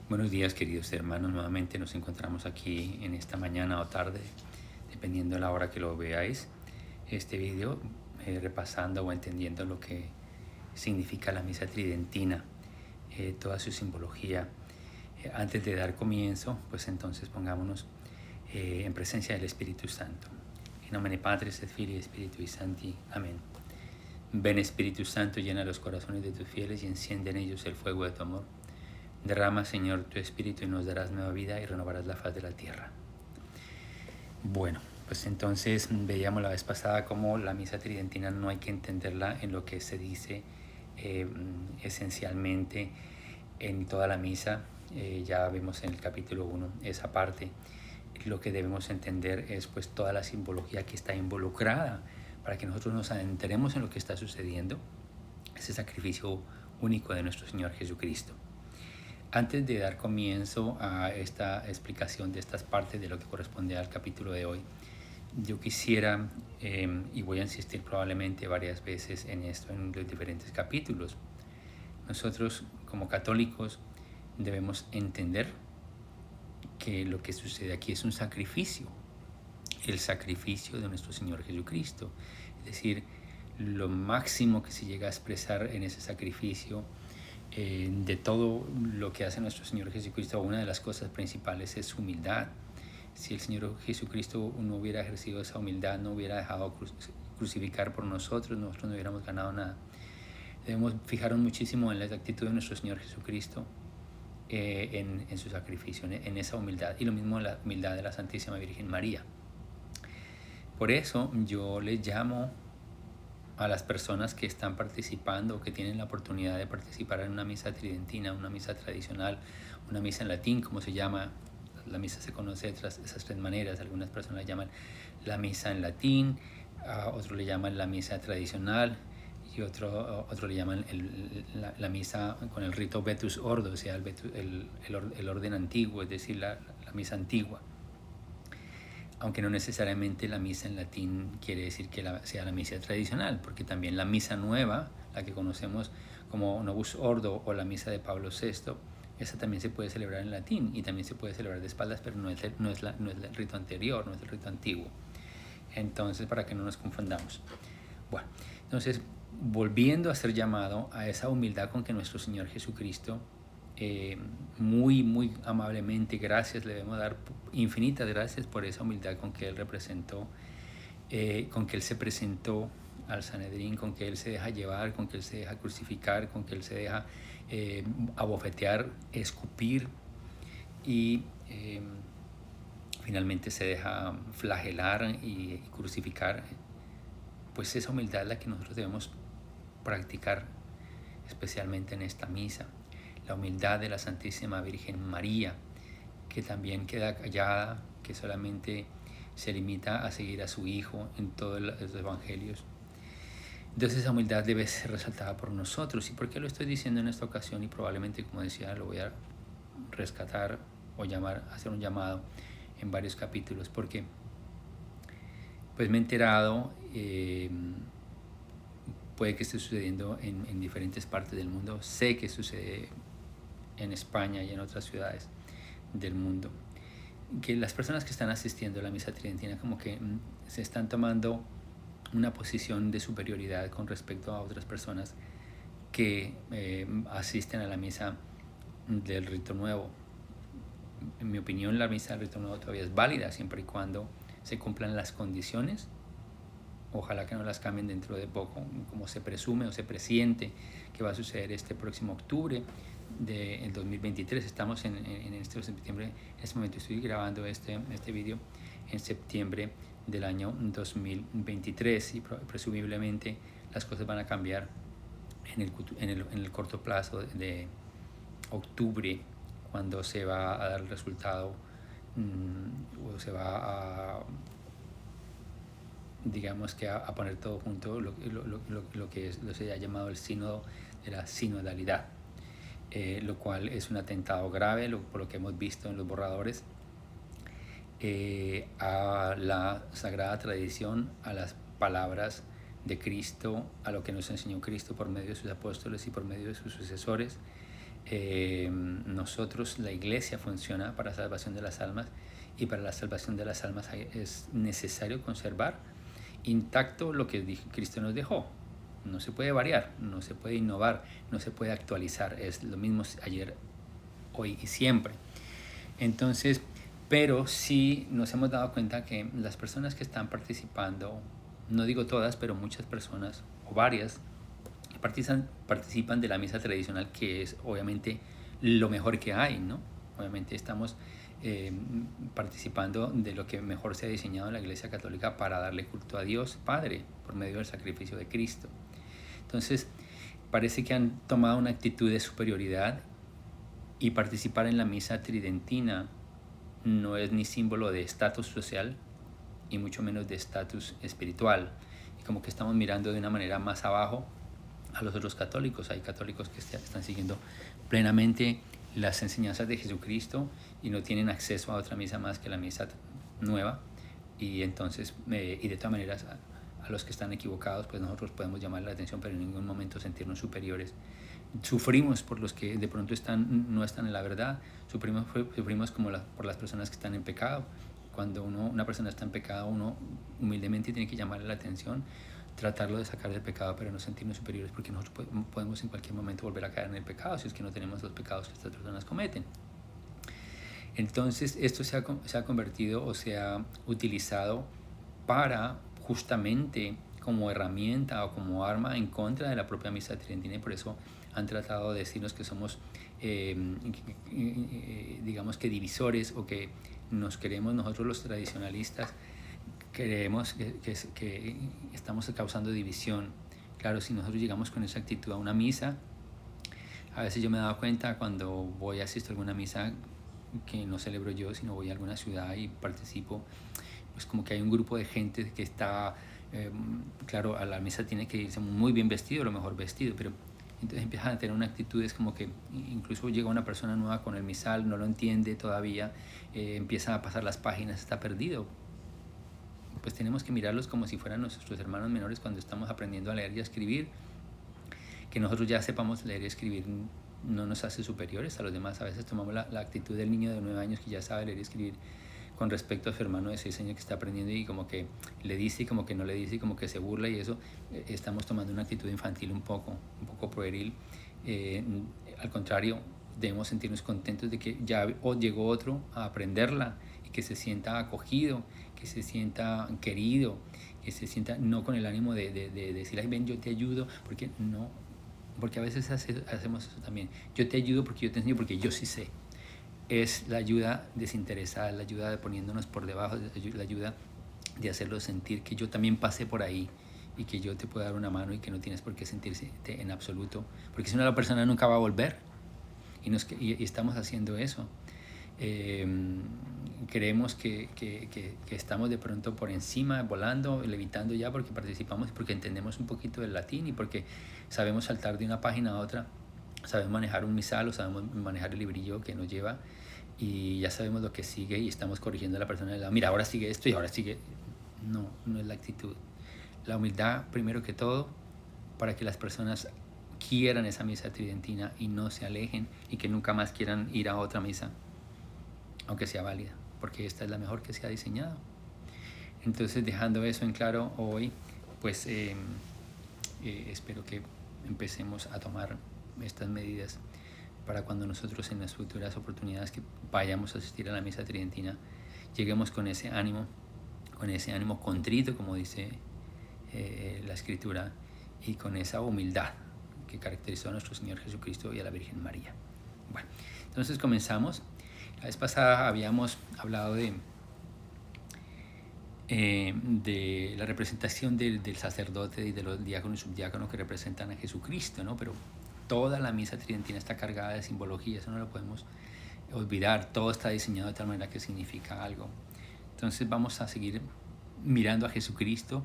Buenos días, queridos hermanos. Nuevamente nos encontramos aquí en esta mañana o tarde, dependiendo de la hora que lo veáis. Este video repasando o entendiendo lo que significa la misa tridentina, toda su simbología. Antes de dar comienzo, pues entonces pongámonos en presencia del Espíritu Santo. En nomine Patris et Filii et Spiritui Sancti. Amén. Ven, Espíritu Santo, llena los corazones de tus fieles y enciende en ellos el fuego de tu amor. Derrama, Señor, tu Espíritu y nos darás nueva vida y renovarás la faz de la tierra. Bueno, pues entonces veíamos la vez pasada cómo la misa tridentina no hay que entenderla en lo que se dice esencialmente en toda la misa. Ya vimos en el capítulo 1 esa parte. Lo que debemos entender es pues toda la simbología que está involucrada para que nosotros nos adentremos en lo que está sucediendo, ese sacrificio único de nuestro Señor Jesucristo. Antes de dar comienzo a esta explicación de estas partes de lo que corresponde al capítulo de hoy, yo quisiera, y voy a insistir probablemente varias veces en esto en los diferentes capítulos, nosotros como católicos debemos entender que lo que sucede aquí es un sacrificio, el sacrificio de nuestro Señor Jesucristo. Es decir, lo máximo que se llega a expresar en ese sacrificio de todo lo que hace nuestro Señor Jesucristo, una de las cosas principales es su humildad. Si el Señor Jesucristo no hubiera ejercido esa humildad, no hubiera dejado crucificar por nosotros, nosotros no hubiéramos ganado nada. Debemos fijarnos muchísimo en la actitud de nuestro Señor Jesucristo en su sacrificio, en esa humildad, y lo mismo la humildad de la Santísima Virgen María. Por eso yo les llamo a las personas que están participando o que tienen la oportunidad de participar en una misa tridentina, una misa tradicional, una misa en latín, como se llama. La misa se conoce de esas tres maneras. Algunas personas la llaman la misa en latín, otros le llaman la misa tradicional y otro le llaman la misa con el rito Vetus Ordo, o sea, el orden antiguo, es decir, la misa antigua. Aunque no necesariamente la misa en latín quiere decir que sea la misa tradicional, porque también la misa nueva, la que conocemos como Novus Ordo o la misa de Pablo VI, esa también se puede celebrar en latín y también se puede celebrar de espaldas, pero no es el rito anterior, no es el rito antiguo. Entonces, para que no nos confundamos. Bueno, entonces, volviendo a ser llamado a esa humildad con que nuestro Señor Jesucristo muy amablemente, gracias, le debemos dar infinitas gracias por esa humildad con que Él representó, con que Él se presentó al Sanedrín, con que Él se deja llevar, con que Él se deja crucificar, con que Él se deja abofetear, escupir y finalmente se deja flagelar y crucificar. Pues esa humildad es la que nosotros debemos practicar, especialmente en esta misa. La humildad de la Santísima Virgen María, que también queda callada, que solamente se limita a seguir a su Hijo en todos los evangelios. Entonces esa humildad debe ser resaltada por nosotros. ¿Y por qué lo estoy diciendo en esta ocasión? Y probablemente, como decía, lo voy a rescatar o hacer un llamado en varios capítulos, porque pues me he enterado, puede que esté sucediendo en diferentes partes del mundo, sé que sucede en España y en otras ciudades del mundo, que las personas que están asistiendo a la misa tridentina como que se están tomando una posición de superioridad con respecto a otras personas que asisten a la misa del rito nuevo. En mi opinión, la misa del rito nuevo todavía es válida siempre y cuando se cumplan las condiciones. Ojalá que no las cambien dentro de poco, como se presume o se presiente que va a suceder este próximo octubre del 2023. Estamos en este septiembre, en este momento estoy grabando este video en septiembre del año 2023 y presumiblemente las cosas van a cambiar en el corto plazo de octubre, cuando se va a dar el resultado o se va a, digamos que a poner todo junto, lo que se ha llamado el sínodo de la sinodalidad, lo cual es un atentado grave, por lo que hemos visto en los borradores, a la sagrada tradición, a las palabras de Cristo, a lo que nos enseñó Cristo por medio de sus apóstoles y por medio de sus sucesores, Nosotros, la iglesia funciona para la salvación de las almas, y para la salvación de las almas es necesario conservar intacto lo que Cristo nos dejó. No se puede variar, no se puede innovar, no se puede actualizar. Es lo mismo ayer, hoy y siempre. Entonces, pero sí nos hemos dado cuenta que las personas que están participando, no digo todas, pero muchas personas, o varias, participan de la misa tradicional, que es obviamente lo mejor que hay, ¿no? Obviamente estamos participando de lo que mejor se ha diseñado en la Iglesia Católica para darle culto a Dios Padre por medio del sacrificio de Cristo. Entonces, parece que han tomado una actitud de superioridad, y participar en la misa tridentina no es ni símbolo de estatus social y mucho menos de estatus espiritual. Y como que estamos mirando de una manera más abajo a los otros católicos. Hay católicos que están siguiendo plenamente las enseñanzas de Jesucristo y no tienen acceso a otra misa más que la misa nueva. Y entonces, y de todas maneras, a los que están equivocados, pues nosotros podemos llamar la atención, pero en ningún momento sentirnos superiores. Sufrimos por los que de pronto no están en la verdad, sufrimos como por las personas que están en pecado. Cuando una persona está en pecado, uno humildemente tiene que llamarle la atención, tratarlo de sacar del pecado, pero no sentirnos superiores, porque nosotros podemos en cualquier momento volver a caer en el pecado si es que no tenemos los pecados que estas personas cometen. Entonces esto se ha convertido o se ha utilizado para justamente como herramienta o como arma en contra de la propia misa tridentina, y por eso han tratado de decirnos que somos digamos que divisores, o que nos queremos, nosotros los tradicionalistas creemos que estamos causando división. Claro, si nosotros llegamos con esa actitud a una misa, a veces yo me he dado cuenta cuando voy a asistir a alguna misa que no celebro yo, sino voy a alguna ciudad y participo, pues como que hay un grupo de gente que está, claro, a la misa tiene que irse muy bien vestido, lo mejor vestido, pero entonces empiezan a tener una actitud, es como que incluso llega una persona nueva con el misal, no lo entiende todavía, empieza a pasar las páginas, está perdido. Pues tenemos que mirarlos como si fueran nuestros hermanos menores cuando estamos aprendiendo a leer y a escribir. Que nosotros ya sepamos leer y escribir no nos hace superiores a los demás. A veces tomamos la actitud del niño de 9 años que ya sabe leer y escribir con respecto a su hermano de 6 años que está aprendiendo, y como que le dice y como que no le dice y como que se burla, y eso estamos tomando una actitud infantil un poco pueril. Al contrario, debemos sentirnos contentos de que ya llegó otro a aprenderla y que se sienta acogido, que se sienta querido, que se sienta no con el ánimo de decir, ay, ven, yo te ayudo, porque no, porque a veces hacemos eso también. Yo te ayudo porque yo te enseño, porque yo sí sé. Es la ayuda desinteresada, la ayuda de poniéndonos por debajo, la ayuda de hacerlo sentir que yo también pasé por ahí y que yo te puedo dar una mano y que no tienes por qué sentirse en absoluto, porque si no la persona nunca va a volver, y estamos haciendo eso. Creemos que estamos de pronto por encima, volando, levitando ya porque participamos, porque entendemos un poquito del latín y porque sabemos saltar de una página a otra, sabemos manejar un misal o sabemos manejar el librillo que nos lleva, y ya sabemos lo que sigue y estamos corrigiendo a la persona de lado. Mira, ahora sigue esto y ahora sigue. No, no es la actitud. La humildad primero que todo, para que las personas quieran esa misa tridentina y no se alejen, y que nunca más quieran ir a otra misa, aunque sea válida, porque esta es la mejor que se ha diseñado. Entonces, dejando eso en claro hoy, pues espero que empecemos a tomar estas medidas para cuando nosotros en las futuras oportunidades que vayamos a asistir a la misa tridentina, lleguemos con ese ánimo contrito, como dice la Escritura, y con esa humildad que caracterizó a nuestro Señor Jesucristo y a la Virgen María. Bueno, entonces comenzamos. La vez pasada habíamos hablado de la representación del sacerdote y de los diáconos y subdiáconos que representan a Jesucristo, ¿no? Pero toda la misa tridentina está cargada de simbología, eso no lo podemos olvidar. Todo está diseñado de tal manera que significa algo. Entonces vamos a seguir mirando a Jesucristo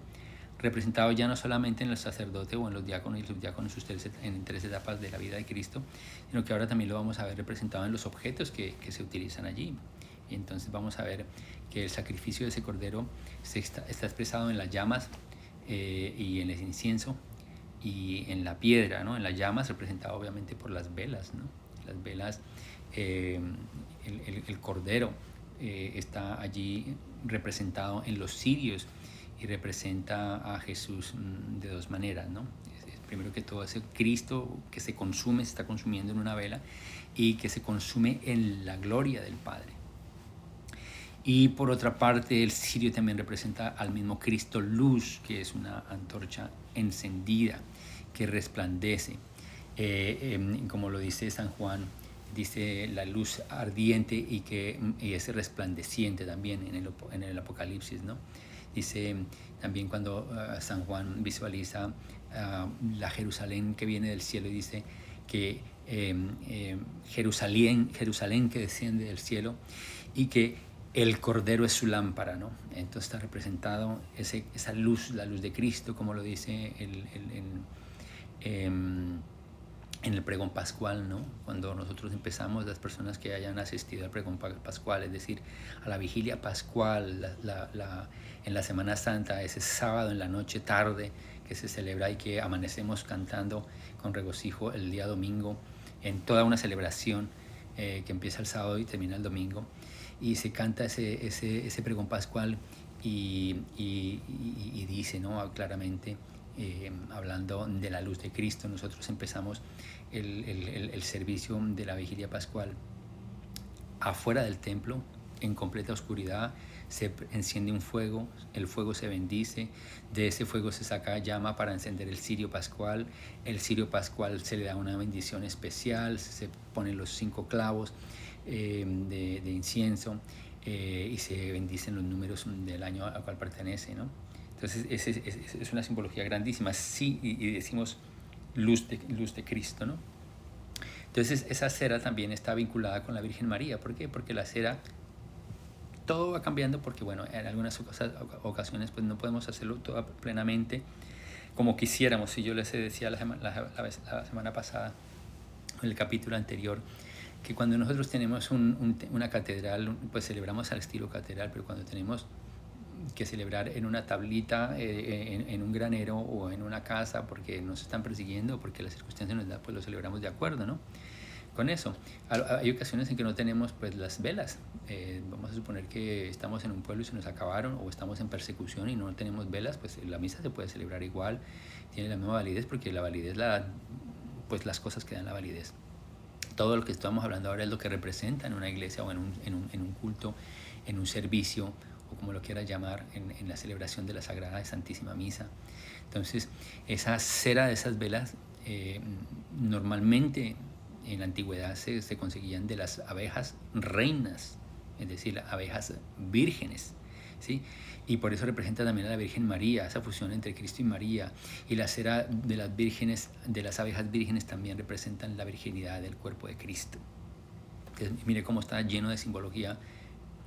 representado ya no solamente en el sacerdote o en los diáconos y subdiáconos en 3 etapas de la vida de Cristo, sino que ahora también lo vamos a ver representado en los objetos que se utilizan allí. Y entonces vamos a ver que el sacrificio de ese cordero está expresado en las llamas y en el incienso y en la piedra, ¿no? En las llamas, representado obviamente por las velas, ¿no? Las velas, el cordero está allí representado en los cirios y representa a Jesús de dos maneras, ¿no? Primero que todo, ese Cristo que se consume, se está consumiendo en una vela y que se consume en la gloria del Padre. Y por otra parte, el cirio también representa al mismo Cristo luz, que es una antorcha encendida que resplandece. Como lo dice San Juan, dice la luz ardiente y es resplandeciente también en el Apocalipsis, ¿no? Dice también cuando San Juan visualiza la Jerusalén que viene del cielo y dice que Jerusalén que desciende del cielo y que el Cordero es su lámpara, ¿no? Entonces está representado esa luz, la luz de Cristo, como lo dice en el pregón pascual, ¿no? Cuando nosotros empezamos, las personas que hayan asistido al pregón pascual, es decir, a la vigilia pascual, en la Semana Santa, ese sábado en la noche tarde que se celebra y que amanecemos cantando con regocijo el día domingo, en toda una celebración que empieza el sábado y termina el domingo, y se canta ese pregón pascual y dice, ¿no? Claramente, hablando de la luz de Cristo, nosotros empezamos el servicio de la vigilia pascual afuera del templo, en completa oscuridad. Se enciende un fuego, el fuego se bendice, de ese fuego se saca llama para encender el cirio pascual. El cirio pascual se le da una bendición especial, se ponen los 5 clavos de incienso y se bendicen los números del año al cual pertenece, ¿no? Entonces es una simbología grandísima, sí, y decimos luz de Cristo, ¿no? Entonces esa cera también está vinculada con la Virgen María. ¿Por qué? Porque la cera, todo va cambiando, porque bueno, en algunas ocasiones pues no podemos hacerlo todo plenamente como quisiéramos. Y yo les decía la semana pasada, en el capítulo anterior, que cuando nosotros tenemos una catedral, pues celebramos al estilo catedral, pero cuando tenemos que celebrar en una tablita, en un granero o en una casa, porque nos están persiguiendo, porque las circunstancias nos dan, pues lo celebramos de acuerdo, ¿no? Con eso. Hay ocasiones en que no tenemos pues las velas. Vamos a suponer que estamos en un pueblo y se nos acabaron, o estamos en persecución y no tenemos velas, pues la misa se puede celebrar igual, tiene la misma validez, porque la validez pues las cosas que dan la validez. Todo lo que estamos hablando ahora es lo que representa en una iglesia o en un culto, en un servicio, o como lo quieras llamar, en la celebración de la Sagrada y Santísima Misa. Entonces, esa cera de esas velas normalmente en la antigüedad se conseguían de las abejas reinas, es decir, las abejas vírgenes, ¿sí? Y por eso representa también a la Virgen María, esa fusión entre Cristo y María. Y la cera de las vírgenes, de las abejas vírgenes, también representan la virginidad del cuerpo de Cristo. Entonces, mire cómo está lleno de simbología,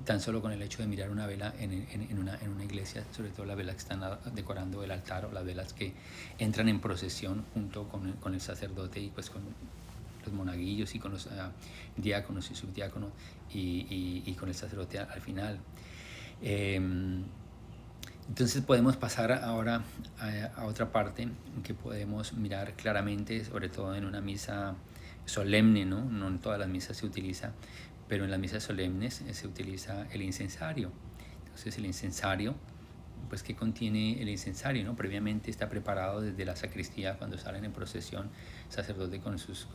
tan solo con el hecho de mirar una vela en una iglesia, sobre todo las velas que están decorando el altar, o las velas que entran en procesión junto con el sacerdote y pues con los monaguillos y con los diáconos y subdiáconos y con el sacerdote al final. Entonces podemos pasar ahora a otra parte que podemos mirar claramente, sobre todo en una misa solemne, ¿no? No en todas las misas se utiliza, pero en las misas solemnes se utiliza el incensario. Entonces el incensario, pues ¿qué contiene el incensario, no? Previamente está preparado desde la sacristía, cuando salen en procesión, sacerdote con sus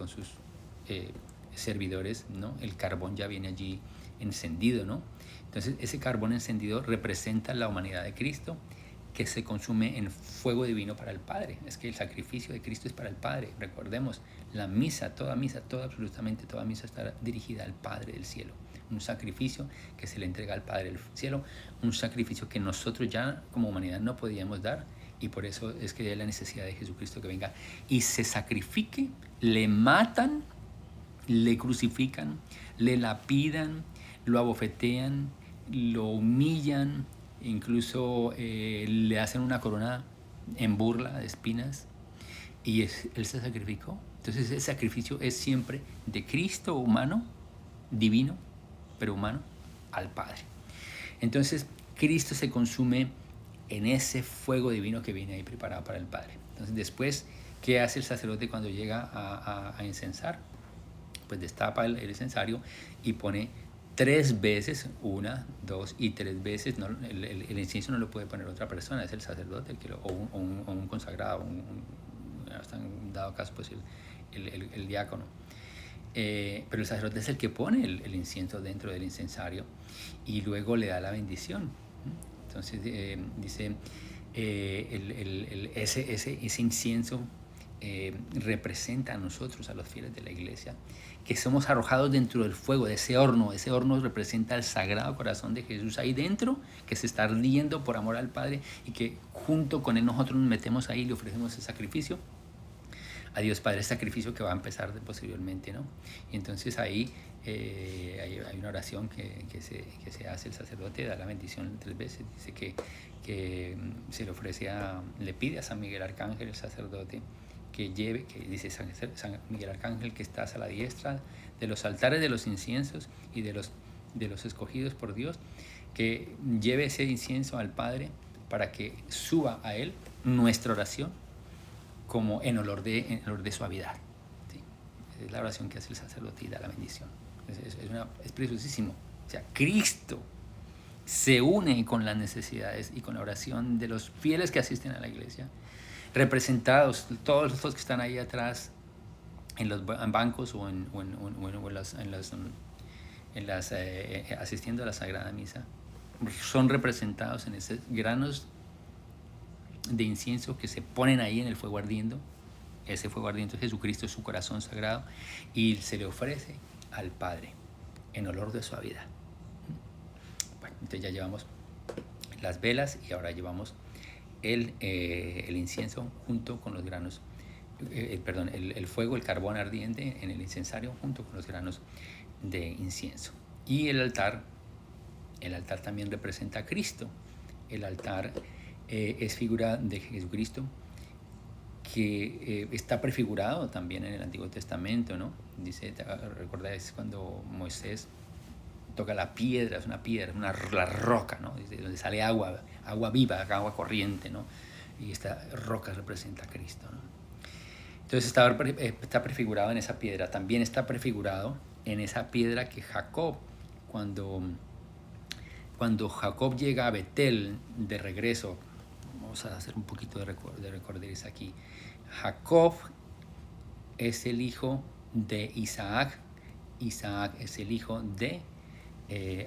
servidores, ¿no? El carbón ya viene allí encendido, ¿no? Entonces ese carbón encendido representa la humanidad de Cristo, que se consume en fuego divino para el Padre. Es que el sacrificio de Cristo es para el Padre. Recordemos, la misa, absolutamente toda misa está dirigida al Padre del cielo. Un sacrificio que se le entrega al Padre del cielo, un sacrificio que nosotros ya como humanidad no podíamos dar, y por eso es que hay la necesidad de Jesucristo que venga y se sacrifique. Le matan, le crucifican, le lapidan, lo abofetean, lo humillan, incluso le hacen una corona en burla de espinas, y él se sacrificó. Entonces ese sacrificio es siempre de Cristo humano, divino, pero humano, al Padre. Entonces Cristo se consume en ese fuego divino que viene ahí preparado para el Padre. Entonces después, ¿qué hace el sacerdote cuando llega a incensar? pues destapa el incensario y pone 3 veces, 1, 2 y 3 veces. No, el incienso no lo puede poner otra persona, es el sacerdote el que o un consagrado, hasta en dado caso pues el diácono. Pero el sacerdote es el que pone el incienso dentro del incensario y luego le da la bendición. Entonces dice, ese incienso representa a nosotros, a los fieles de la iglesia, que somos arrojados dentro del fuego, de ese horno. Ese horno representa el sagrado corazón de Jesús ahí dentro, que se está ardiendo por amor al Padre, y que junto con él nosotros nos metemos ahí y le ofrecemos el sacrificio a Dios Padre, el sacrificio que va a empezar posteriormente, ¿no? Y entonces ahí hay una oración que se hace, el sacerdote da la bendición 3 veces, dice que se le ofrece le pide a San Miguel Arcángel, el sacerdote, que lleve, que dice San Miguel Arcángel, que estás a la diestra de los altares de los inciensos y de los escogidos por Dios, que lleve ese incienso al Padre para que suba a él nuestra oración como en olor de suavidad. ¿Sí? Es la oración que hace el sacerdote y da la bendición. Es preciosísimo. O sea, Cristo se une con las necesidades y con la oración de los fieles que asisten a la iglesia, representados todos los que están ahí atrás en los bancos o asistiendo a la Sagrada Misa, son representados en esos granos de incienso que se ponen ahí en el fuego ardiendo. Ese fuego ardiendo es Jesucristo, es su corazón sagrado, y se le ofrece al Padre en olor de suavidad. Bueno, entonces ya llevamos las velas y ahora llevamos el incienso junto con los granos, el fuego, el carbón ardiente en el incensario junto con los granos de incienso. Y el altar también representa a Cristo. El altar es figura de Jesucristo, que está prefigurado también en el Antiguo Testamento, ¿no? Dice, ¿recordáis cuando Moisés toca la piedra? Es una piedra, la roca, ¿no? Dice, donde sale agua viva, agua corriente, ¿no? Y esta roca representa a Cristo, ¿no? Entonces está prefigurado en esa piedra. También está prefigurado en esa piedra que Jacob, cuando Jacob llega a Betel de regreso, vamos a hacer un poquito de recorderis aquí. Jacob es el hijo de Isaac. Isaac es el hijo de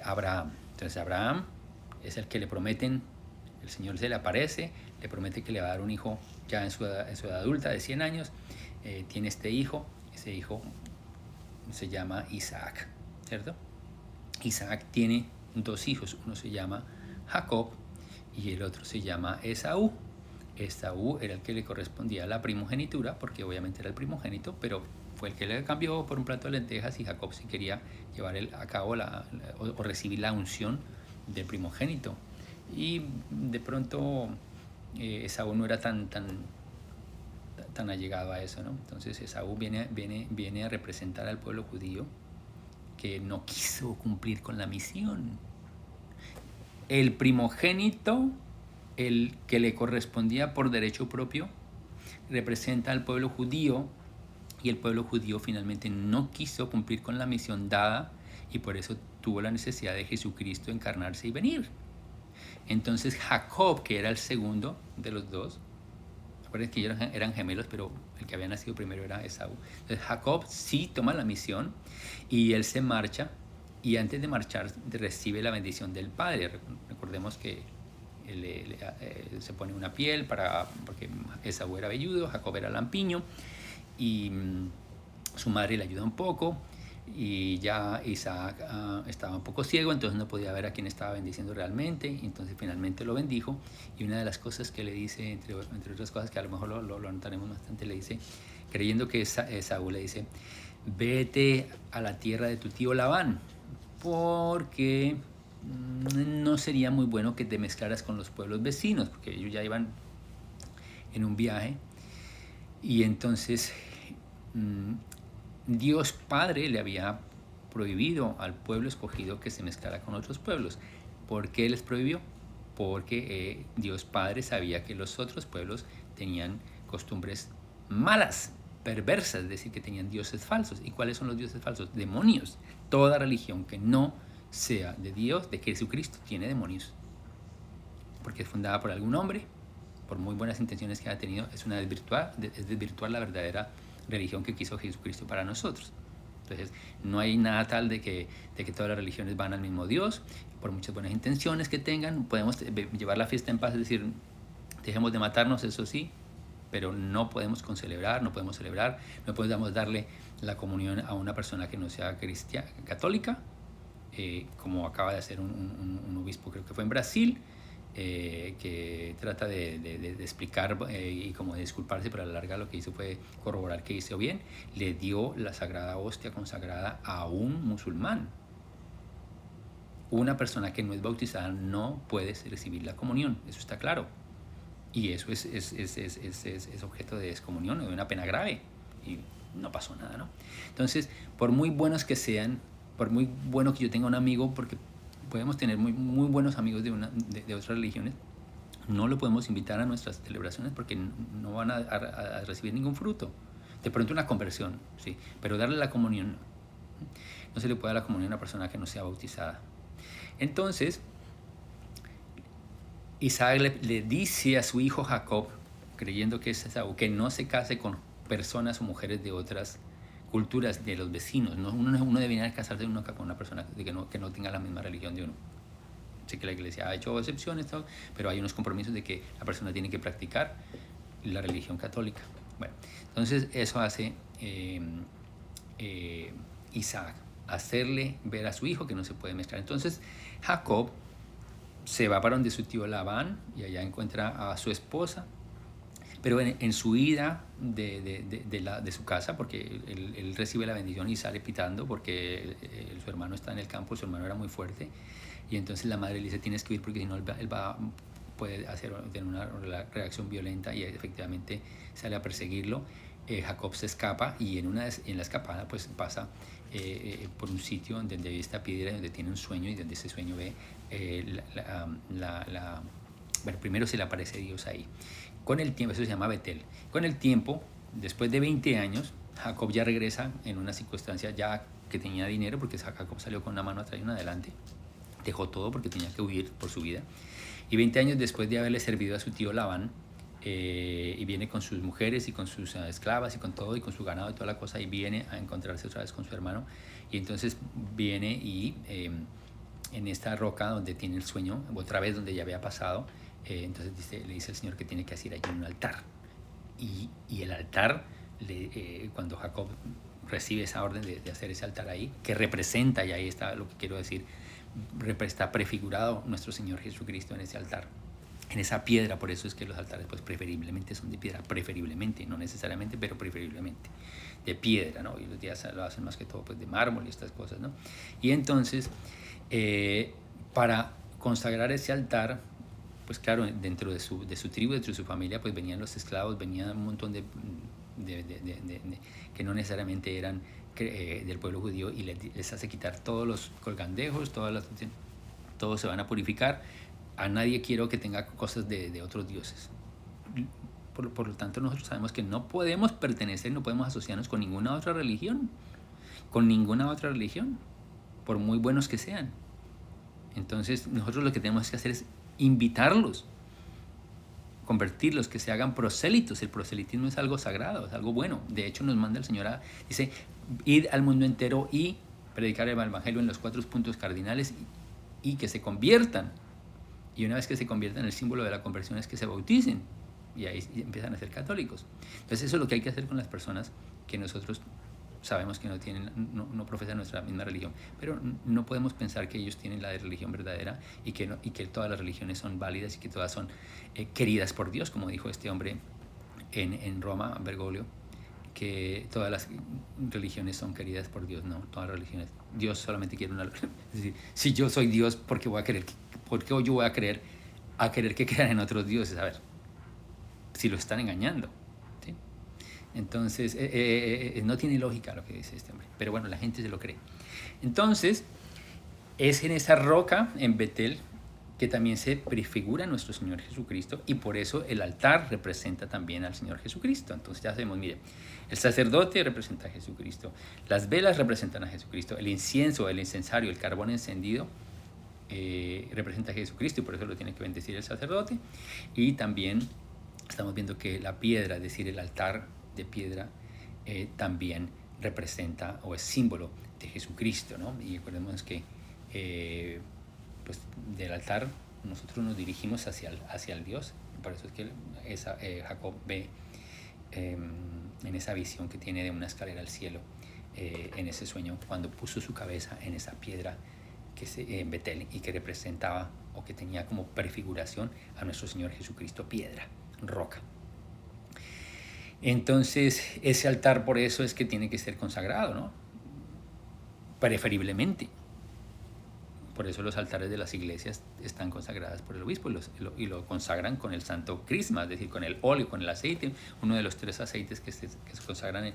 Abraham. Entonces Abraham es el que le prometen, el Señor se le aparece, le promete que le va a dar un hijo ya en su edad adulta de 100 años. Tiene este hijo, ese hijo se llama Isaac, ¿cierto? Isaac tiene 2 hijos, uno se llama Jacob y el otro se llama Esaú. Esaú era el que le correspondía a la primogenitura, porque obviamente era el primogénito, pero fue el que le cambió por un plato de lentejas, y Jacob sí quería llevar a cabo o recibir la unción del primogénito. Y de pronto Esaú no era tan allegado a eso, ¿no? Entonces Esaú viene a representar al pueblo judío que no quiso cumplir con la misión. El primogénito, el que le correspondía por derecho propio, representa al pueblo judío, y el pueblo judío finalmente no quiso cumplir con la misión dada, y por eso tuvo la necesidad de Jesucristo encarnarse y venir. Entonces Jacob, que era el segundo de los dos, recuerden que ellos eran gemelos, pero el que había nacido primero era Esaú. Entonces Jacob sí toma la misión y él se marcha, y antes de marchar recibe la bendición del Padre. Recordemos que se pone una piel porque Esaú era velludo, Jacob era lampiño, y su madre le ayuda un poco, y ya Isaac estaba un poco ciego, entonces no podía ver a quién estaba bendiciendo realmente, y entonces finalmente lo bendijo. Y una de las cosas que le dice, entre otras cosas que a lo mejor lo anotaremos bastante, le dice, creyendo que Esaú le dice: vete a la tierra de tu tío Labán, porque no sería muy bueno que te mezclaras con los pueblos vecinos, porque ellos ya iban en un viaje. Y entonces Dios Padre le había prohibido al pueblo escogido que se mezclara con otros pueblos. ¿Por qué les prohibió? Porque Dios Padre sabía que los otros pueblos tenían costumbres malas, perversas, es decir, que tenían dioses falsos. ¿Y cuáles son los dioses falsos? Demonios. Toda religión que no sea de Dios, de Jesucristo, tiene demonios. Porque es fundada por algún hombre, por muy buenas intenciones que haya tenido, es desvirtuar la verdadera religión que quiso Jesucristo para nosotros. Entonces, no hay nada tal de que todas las religiones van al mismo Dios, por muchas buenas intenciones que tengan, podemos llevar la fiesta en paz, es decir, dejemos de matarnos, eso sí, pero no podemos celebrar, no podemos darle la comunión a una persona que no sea cristiana, católica, como acaba de hacer un obispo, creo que fue en Brasil, que trata de explicar y como de disculparse, pero a la larga lo que hizo fue corroborar que hizo bien. Le dio la sagrada hostia consagrada a un musulmán. Una persona que no es bautizada no puede recibir la comunión, eso está claro. Y eso es objeto de excomunión o de una pena grave. Y no pasó nada, ¿no? Entonces, por muy buenos que sean, por muy bueno que yo tenga un amigo, porque podemos tener muy buenos amigos de otras religiones, no lo podemos invitar a nuestras celebraciones porque no van a recibir ningún fruto. De pronto una conversión, sí, pero darle la comunión no se le puede dar la comunión a una persona que no sea bautizada. Entonces, Isaac le dice a su hijo Jacob, creyendo que es Esaú, que no se case con personas o mujeres de otras culturas, de los vecinos. No, uno debería casarse con una persona que no tenga la misma religión de uno. Sé que la iglesia ha hecho excepciones, pero hay unos compromisos de que la persona tiene que practicar la religión católica. Bueno, entonces eso hace Isaac, hacerle ver a su hijo que no se puede mezclar. Entonces Jacob se va para donde su tío Labán y allá encuentra a su esposa, pero en su ida de su casa, porque él recibe la bendición y sale pitando porque su hermano está en el campo, su hermano era muy fuerte, y entonces la madre le dice: tienes que ir porque si no él puede tener una reacción violenta, y efectivamente sale a perseguirlo. Jacob se escapa y en la escapada pues pasa por un sitio donde hay esta piedra, donde tiene un sueño, y donde ese sueño ve bueno, primero se le aparece Dios ahí. Con el tiempo, eso se llama Betel. Con el tiempo, después de 20 años, Jacob ya regresa en una circunstancia ya que tenía dinero, porque Jacob salió con una mano atrás y una adelante. Dejó todo porque tenía que huir por su vida. Y 20 años después de haberle servido a su tío Labán, y viene con sus mujeres y con sus esclavas y con todo y con su ganado y toda la cosa, y viene a encontrarse otra vez con su hermano, y entonces viene y en esta roca donde tiene el sueño, otra vez donde ya había pasado, entonces le dice al Señor que tiene que hacer allí un altar, y el altar, cuando Jacob recibe esa orden de hacer ese altar ahí, que representa, y ahí está lo que quiero decir, está prefigurado nuestro Señor Jesucristo en ese altar, en esa piedra. Por eso es que los altares pues preferiblemente son de piedra, preferiblemente, no necesariamente, pero preferiblemente de piedra, ¿no? Y los días lo hacen más que todo pues de mármol y estas cosas, ¿no? Y entonces, para consagrar ese altar, pues claro, dentro de su tribu, dentro de su familia, pues venían los esclavos, venían un montón de que no necesariamente eran del pueblo judío, y les hace quitar todos los colgandejos, todos se van a purificar. A nadie quiero que tenga cosas de otros dioses. Por lo tanto, nosotros sabemos que no podemos pertenecer, no podemos asociarnos con ninguna otra religión, por muy buenos que sean. Entonces, nosotros lo que tenemos que hacer es invitarlos, convertirlos, que se hagan prosélitos. El proselitismo es algo sagrado, es algo bueno. De hecho, nos manda el Señor dice: id al mundo entero y predicar el evangelio en los 4 puntos cardinales, y que se conviertan. Y una vez que se conviertan, el símbolo de la conversión es que se bauticen, y ahí empiezan a ser católicos. Entonces eso es lo que hay que hacer con las personas que nosotros sabemos que no profesan nuestra misma religión, pero no podemos pensar que ellos tienen la religión verdadera, y que todas las religiones son válidas y que todas son queridas por Dios, como dijo este hombre en Roma, Bergoglio, que todas las religiones son queridas por Dios. No, todas las religiones. Dios solamente quiere una. Es decir, si yo soy Dios, ¿por qué yo voy a querer que crean en otros dioses? A ver, si lo están engañando, ¿sí? Entonces, no tiene lógica lo que dice este hombre, pero bueno, la gente se lo cree. Entonces, es en esa roca, en Betel, que también se prefigura a nuestro Señor Jesucristo, y por eso el altar representa también al Señor Jesucristo. Entonces ya sabemos, mire, el sacerdote representa a Jesucristo, las velas representan a Jesucristo, el incienso, el incensario, el carbón encendido representa a Jesucristo, y por eso lo tiene que bendecir el sacerdote. Y también estamos viendo que la piedra, es decir, el altar de piedra, también representa o es símbolo de Jesucristo, ¿no? Y recordemos que pues del altar nosotros nos dirigimos hacia el Dios. Por eso es que Jacob ve en esa visión que tiene de una escalera al cielo, en ese sueño, cuando puso su cabeza en esa piedra en Betel, y que representaba o que tenía como prefiguración a nuestro Señor Jesucristo, piedra, roca. Entonces ese altar, por eso es que tiene que ser consagrado, ¿no? Preferiblemente. Por eso los altares de las iglesias están consagradas por el obispo, y lo consagran con el santo crisma, es decir, con el óleo, con el aceite, uno de los 3 aceites que se consagran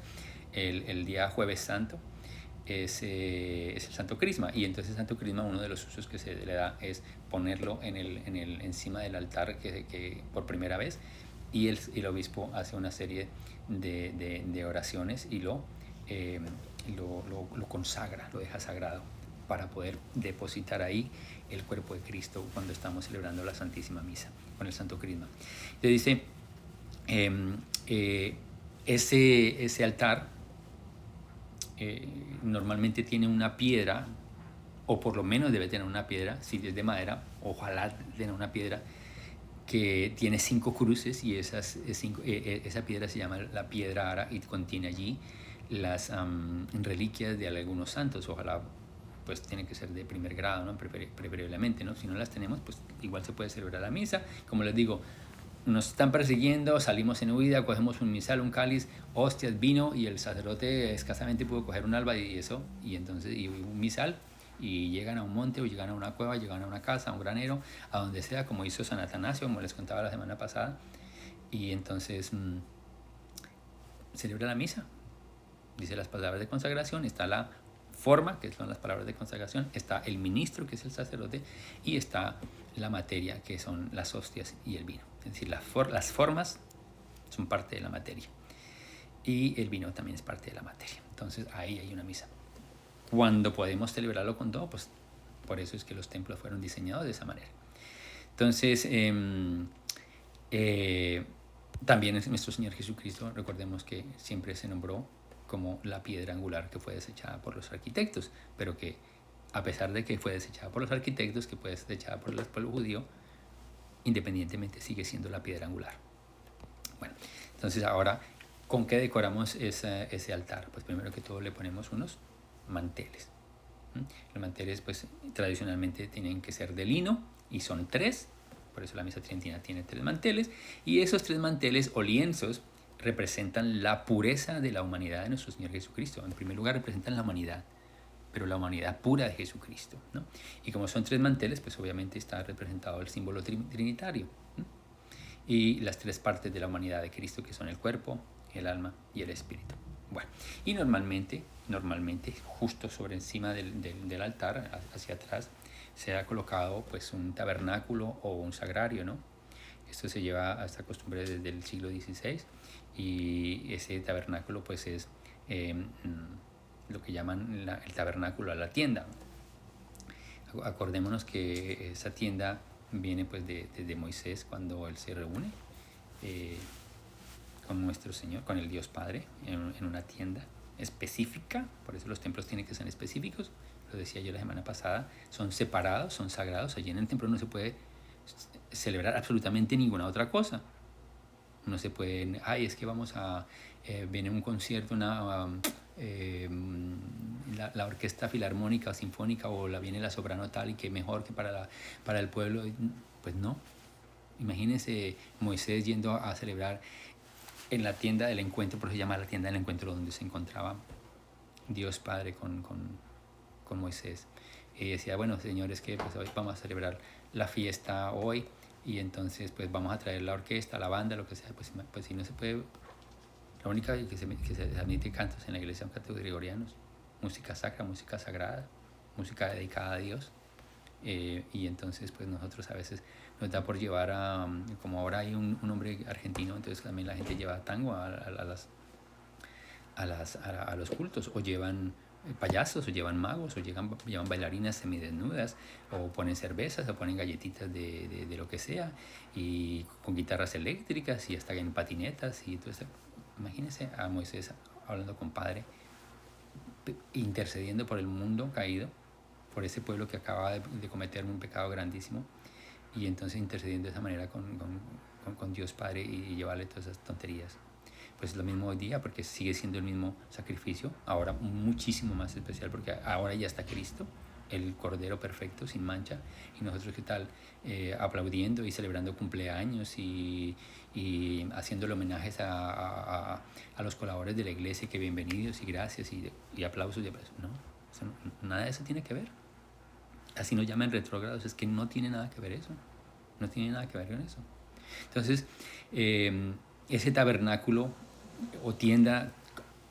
el día Jueves Santo. Es el santo crisma, y entonces el santo crisma, uno de los usos que se le da es ponerlo encima del altar que por primera vez, y el obispo hace una serie de oraciones y lo consagra, lo deja sagrado, para poder depositar ahí el cuerpo de Cristo cuando estamos celebrando la Santísima Misa con el santo crisma. Entonces dice, ese altar normalmente tiene una piedra, o por lo menos debe tener una piedra, si es de madera, ojalá tenga una piedra que tiene 5 cruces, y esa piedra se llama la piedra ara, y contiene allí las reliquias de algunos santos. Ojalá pues tiene que ser de primer grado, ¿no? Preferiblemente, ¿no? Si no las tenemos, pues igual se puede celebrar la misa. Como les digo, nos están persiguiendo, salimos en huida, cogemos un misal, un cáliz, hostias, vino, y el sacerdote escasamente pudo coger un alba y un misal, y llegan a un monte, o llegan a una cueva, llegan a una casa, a un granero, a donde sea, como hizo San Atanasio, como les contaba la semana pasada, y entonces celebra la misa, dice las palabras de consagración, está la forma, que son las palabras de consagración, está el ministro, que es el sacerdote, y está la materia, que son las hostias y el vino. Es decir, las formas son parte de la materia, y el vino también es parte de la materia. Entonces ahí hay una misa. Cuando podemos celebrarlo con todo, pues por eso es que los templos fueron diseñados de esa manera. Entonces también es nuestro Señor Jesucristo, recordemos que siempre se nombró como la piedra angular que fue desechada por los arquitectos, pero que a pesar de que fue desechada por los arquitectos, que fue desechada por el pueblo judío, independientemente sigue siendo la piedra angular. Bueno, entonces ahora, ¿con qué decoramos ese altar? Pues primero que todo le ponemos unos manteles. Los manteles pues tradicionalmente tienen que ser de lino, y son 3, por eso la misa tridentina tiene 3 manteles, y esos 3 manteles o lienzos representan la pureza de la humanidad de nuestro Señor Jesucristo. En primer lugar representan la humanidad, pero la humanidad pura de Jesucristo, ¿no? Y como son 3 manteles, pues obviamente está representado el símbolo trinitario, ¿no? Y las 3 partes de la humanidad de Cristo, que son el cuerpo, el alma y el espíritu. Bueno, y normalmente justo sobre encima del altar, hacia atrás, se ha colocado pues un tabernáculo o un sagrario, ¿no? Esto se lleva a esta costumbre desde el siglo XVI, y ese tabernáculo pues es lo que llaman el tabernáculo a la tienda. Acordémonos que esa tienda viene pues desde Moisés, cuando él se reúne con nuestro Señor, con el Dios Padre, en una tienda específica. Por eso los templos tienen que ser específicos, lo decía yo la semana pasada, son separados, son sagrados. Allí en el templo no se puede celebrar absolutamente ninguna otra cosa. No se puede, es que vamos a, viene un concierto, la orquesta filarmónica o sinfónica, o viene la soprano tal, y que mejor que para el pueblo. Pues no. Imagínense Moisés yendo a celebrar en la tienda del encuentro, por eso se llama la tienda del encuentro, donde se encontraba Dios Padre con Moisés. Y decía, bueno, señores, que pues hoy vamos a celebrar la fiesta hoy, y entonces pues vamos a traer la orquesta, la banda, lo que sea. Pues si no se puede, la única que se admite cantos en la iglesia son cantos gregorianos, música sacra, música sagrada, música dedicada a Dios. Y entonces pues nosotros a veces nos da por llevar como ahora hay un hombre argentino, entonces también la gente lleva tango a los cultos, o llevan payasos, o llevan magos, o llevan bailarinas semidesnudas, o ponen cervezas, o ponen galletitas de lo que sea, y con guitarras eléctricas, y hasta en patinetas, y todo eso. Imagínense a Moisés hablando con Padre, intercediendo por el mundo caído, por ese pueblo que acaba de cometer un pecado grandísimo, y entonces intercediendo de esa manera con Dios Padre y llevarle todas esas tonterías. Pues es lo mismo hoy día, porque sigue siendo el mismo sacrificio, ahora muchísimo más especial, porque ahora ya está Cristo, el Cordero perfecto, sin mancha, y nosotros qué tal, aplaudiendo y celebrando cumpleaños y haciéndole homenajes a los colaboradores de la iglesia, que bienvenidos y gracias y aplausos. No, nada de eso tiene que ver. Así nos llaman retrógrados, es que no tiene nada que ver eso, no tiene nada que ver con eso. Entonces, ese tabernáculo o tienda,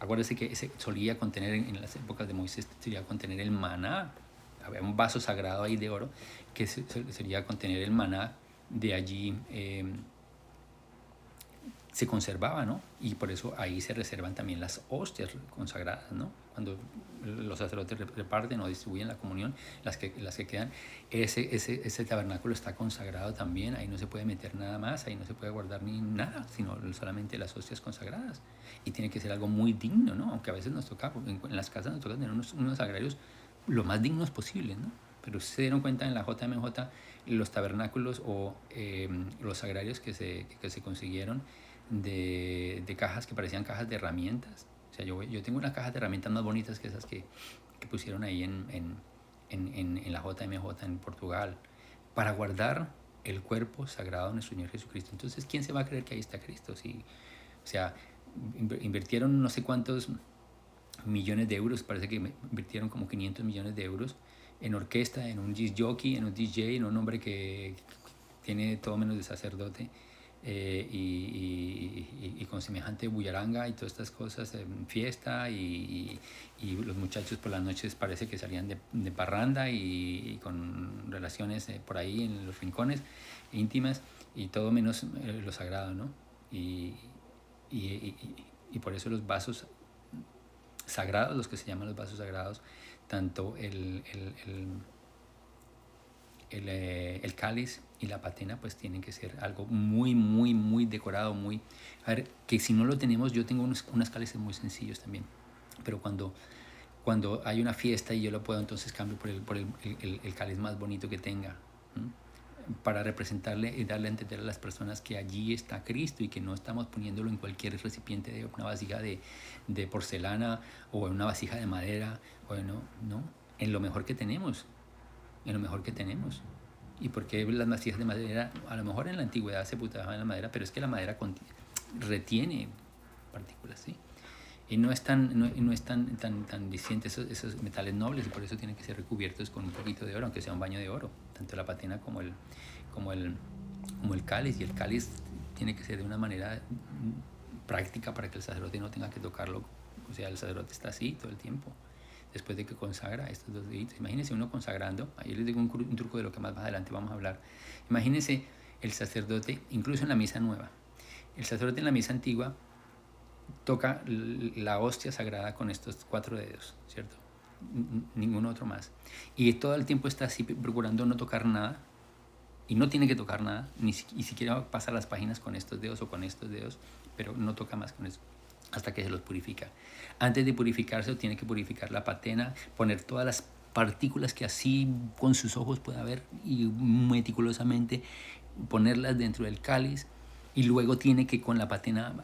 acuérdense que solía contener en las épocas de Moisés, solía contener el maná. Había un vaso sagrado ahí de oro que solía contener el maná. De allí se conservaba, ¿no? Y por eso ahí se reservan también las hostias consagradas, ¿no? Cuando los sacerdotes reparten o distribuyen la comunión, las que quedan, ese tabernáculo está consagrado también, ahí no se puede meter nada más, ahí no se puede guardar ni nada, sino solamente las hostias consagradas. Y tiene que ser algo muy digno, ¿no? Aunque a veces nos toca, en las casas nos toca tener unos agrarios lo más dignos posibles, ¿no? Pero se dieron cuenta en la JMJ, los tabernáculos o los agrarios que se consiguieron de cajas que parecían cajas de herramientas. O sea, yo tengo unas cajas de herramientas más bonitas que esas que pusieron ahí en la JMJ en Portugal, para guardar el cuerpo sagrado de nuestro Señor Jesucristo. Entonces, ¿quién se va a creer que ahí está Cristo? O sea, invirtieron no sé cuántos millones de euros, parece que invirtieron como 500 millones de euros en orquesta, en un disc jockey, en un DJ, en un hombre que tiene todo menos de sacerdote, y con semejante bullaranga y todas estas cosas, fiesta, y los muchachos por las noches parece que salían de parranda y con relaciones por ahí en los rincones íntimas, y todo menos lo sagrado, ¿no? Y por eso los vasos sagrados, los que se llaman los vasos sagrados, tanto el cáliz y la patena, pues tienen que ser algo muy, muy, muy decorado, muy... A ver, que si no lo tenemos, yo tengo unos cálices muy sencillos también, pero cuando hay una fiesta y yo lo puedo, entonces cambio por el cáliz más bonito que tenga, ¿m? Para representarle y darle a entender a las personas que allí está Cristo y que no estamos poniéndolo en cualquier recipiente de una vasija de porcelana o en una vasija de madera, bueno, no, en lo mejor que tenemos, en lo mejor que tenemos. ¿Y por qué las vasijas de madera? A lo mejor en la antigüedad se putaban en la madera, pero es que la madera retiene partículas, ¿sí? Y no es tan diciente esos metales nobles, y por eso tienen que ser recubiertos con un poquito de oro, aunque sea un baño de oro, tanto la patena como el cáliz. Y el cáliz tiene que ser de una manera práctica para que el sacerdote no tenga que tocarlo. O sea, el sacerdote está así todo el tiempo, después de que consagra estos dos deditos. Imagínense uno consagrando, ahí les digo un truco de lo que más adelante vamos a hablar. Imagínense el sacerdote, incluso en la misa nueva, el sacerdote en la misa antigua toca la hostia sagrada con estos 4 dedos, ¿cierto? Ningún otro más. Y todo el tiempo está así procurando no tocar nada, y no tiene que tocar nada, ni siquiera pasa las páginas con estos dedos o con estos dedos, pero no toca más con eso hasta que se los purifica. Antes de purificarse, tiene que purificar la patena, poner todas las partículas que así con sus ojos pueda ver, y meticulosamente ponerlas dentro del cáliz. Y luego tiene que con la patena,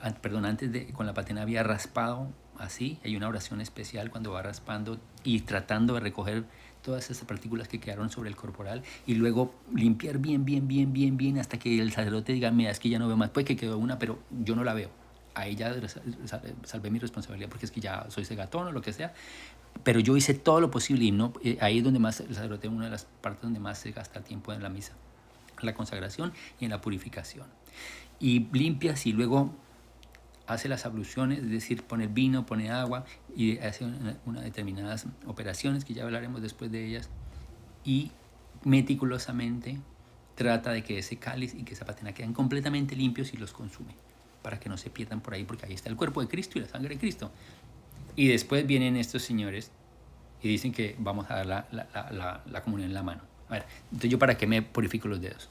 con la patena había raspado así. Hay una oración especial cuando va raspando y tratando de recoger todas esas partículas que quedaron sobre el corporal, y luego limpiar bien hasta que el sacerdote diga: mira, es que ya no veo más, pues que quedó una, pero yo no la veo. Ahí ya salvé mi responsabilidad, porque es que ya soy cegatón o lo que sea, pero yo hice todo lo posible. Y no, ahí es donde más el sacerdote, una de las partes donde más se gasta tiempo en la misa, en la consagración y en la purificación. Y limpias, y luego hace las abluciones, es decir, pone vino, pone agua, y hace unas determinadas operaciones que ya hablaremos después de ellas, y meticulosamente trata de que ese cáliz y que esa patena queden completamente limpios y los consume, para que no se pierdan por ahí, porque ahí está el cuerpo de Cristo y la sangre de Cristo. Y después vienen estos señores y dicen que vamos a dar la comunión en la mano. A ver, entonces ¿yo para qué me purifico los dedos?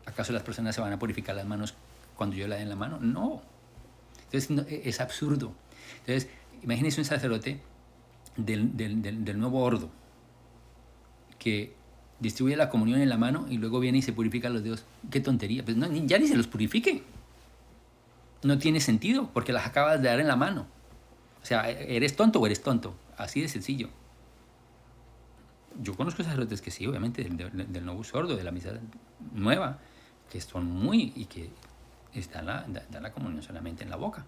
¿Acaso las personas se van a purificar las manos cuando yo la dé en la mano? No. Entonces no, es absurdo. Entonces, imagínense un sacerdote del nuevo ordo que distribuye la comunión en la mano y luego viene y se purifica los dedos. ¡Qué tontería! Pues no, ya ni se los purifique. No tiene sentido porque las acabas de dar en la mano. O sea, ¿eres tonto o eres tonto? Así de sencillo. Yo conozco sacerdotes que sí, obviamente, del nuevo sordo, de la misa nueva, que son muy y que dan la comunión solamente en la boca.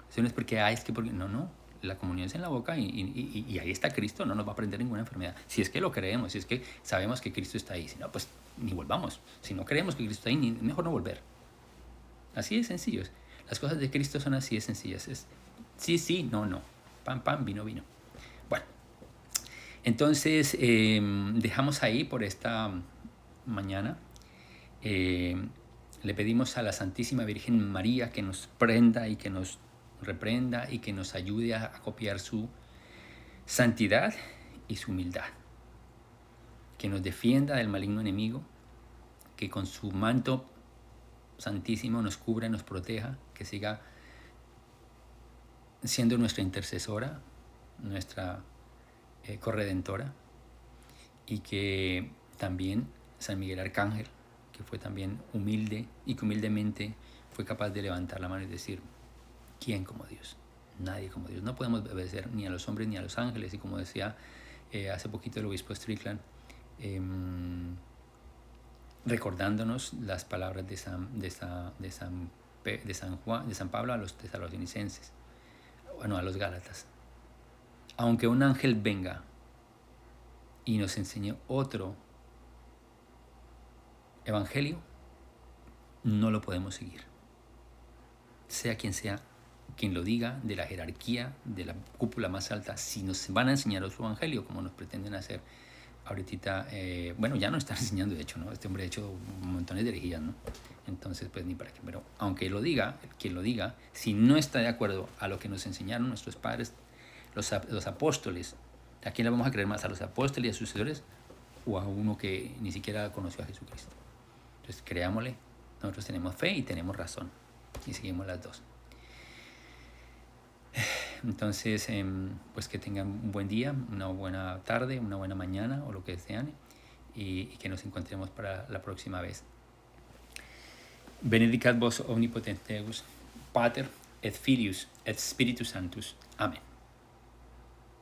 Eso no es porque, es que porque, no, la comunión es en la boca y ahí está Cristo, no nos va a prender ninguna enfermedad. Si es que lo creemos, si es que sabemos que Cristo está ahí, si no, pues ni volvamos. Si no creemos que Cristo está ahí, mejor no volver. Así de sencillo. Las cosas de Cristo son así de sencillas. Es sí, no. Pan, vino. Bueno, entonces dejamos ahí por esta mañana. Le pedimos a la Santísima Virgen María que nos prenda y que nos reprenda y que nos ayude a copiar su santidad y su humildad. Que nos defienda del maligno enemigo, que con su manto santísimo nos cubra y nos proteja, que siga siendo nuestra intercesora, nuestra corredentora, y que también San Miguel Arcángel, que fue también humilde y que humildemente fue capaz de levantar la mano y decir: ¿quién como Dios? Nadie como Dios. No podemos obedecer ni a los hombres ni a los ángeles. Y como decía hace poquito el obispo Strickland, recordándonos las palabras de San Pablo a los tesalonicenses, a los Gálatas. Aunque un ángel venga y nos enseñe otro evangelio, no lo podemos seguir. Sea quien lo diga, de la jerarquía, de la cúpula más alta, si nos van a enseñar otro evangelio, como nos pretenden hacer ahorita, ya no están enseñando, de hecho, ¿no? Este hombre ha hecho montones de herejías, ¿no? Entonces, pues ni para qué. Pero aunque lo diga, quien lo diga, si no está de acuerdo a lo que nos enseñaron nuestros padres, los apóstoles, ¿a quién le vamos a creer más? ¿A los apóstoles y a sus sucesores o a uno que ni siquiera conoció a Jesucristo? Entonces, creámosle. Nosotros tenemos fe y tenemos razón y seguimos las dos. Entonces, pues que tengan un buen día, una buena tarde, una buena mañana o lo que desean, y que nos encontremos para la próxima vez. Benedicat vos omnipotens Deus, Pater et Filius et Spiritus Sanctus. Amén.